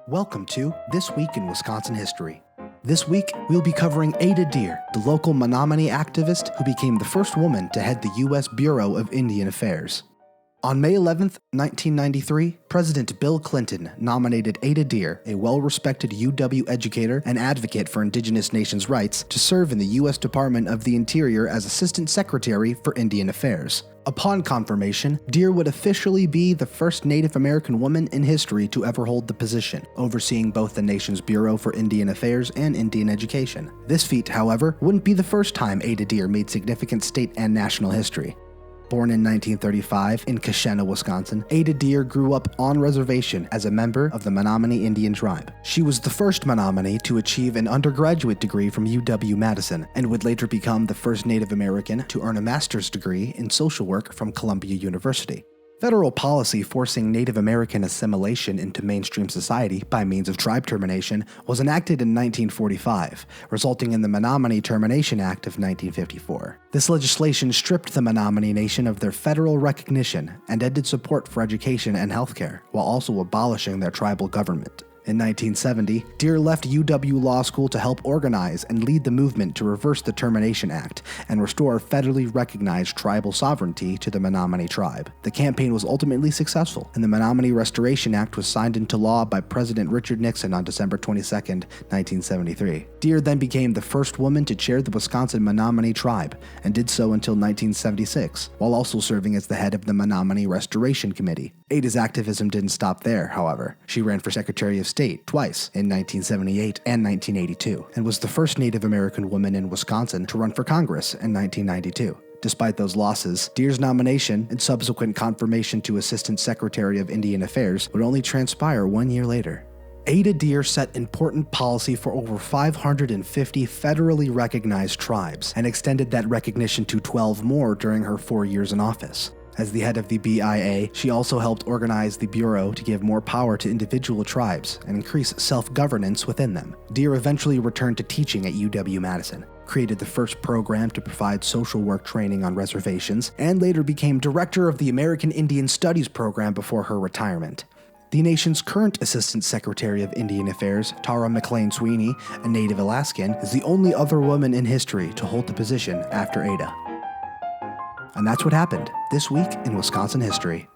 Welcome to This Week in Wisconsin History. This week, we'll be covering Ada Deer, the local Menominee activist who became the first woman to head the U.S. Bureau of Indian Affairs. On May 11, 1993, President Bill Clinton nominated Ada Deer, a well-respected UW educator and advocate for Indigenous nations' rights, to serve in the U.S. Department of the Interior as Assistant Secretary for Indian Affairs. Upon confirmation, Deer would officially be the first Native American woman in history to ever hold the position, overseeing both the nation's Bureau for Indian Affairs and Indian education. This feat, however, wouldn't be the first time Ada Deer made significant state and national history. Born in 1935 in Keshena, Wisconsin, Ada Deer grew up on reservation as a member of the Menominee Indian tribe. She was the first Menominee to achieve an undergraduate degree from UW-Madison and would later become the first Native American to earn a master's degree in social work from Columbia University. Federal policy forcing Native American assimilation into mainstream society by means of tribe termination was enacted in 1945, resulting in the Menominee Termination Act of 1954. This legislation stripped the Menominee Nation of their federal recognition and ended support for education and healthcare, while also abolishing their tribal government. In 1970, Deer left UW Law School to help organize and lead the movement to reverse the Termination Act and restore federally recognized tribal sovereignty to the Menominee tribe. The campaign was ultimately successful, and the Menominee Restoration Act was signed into law by President Richard Nixon on December 22, 1973. Deer then became the first woman to chair the Wisconsin Menominee tribe, and did so until 1976, while also serving as the head of the Menominee Restoration Committee. Ada's activism didn't stop there, however. She ran for Secretary of State twice, in 1978 and 1982, and was the first Native American woman in Wisconsin to run for Congress in 1992. Despite those losses, Deer's nomination and subsequent confirmation to Assistant Secretary of Indian Affairs would only transpire 1 year later. Ada Deer set important policy for over 550 federally recognized tribes and extended that recognition to 12 more during her 4 years in office. As the head of the BIA, she also helped organize the Bureau to give more power to individual tribes and increase self-governance within them. Deer eventually returned to teaching at UW-Madison, created the first program to provide social work training on reservations, and later became director of the American Indian Studies program before her retirement. The nation's current Assistant Secretary of Indian Affairs, Tara McLean Sweeney, a Native Alaskan, is the only other woman in history to hold the position after Ada. And that's what happened this week in Wisconsin history.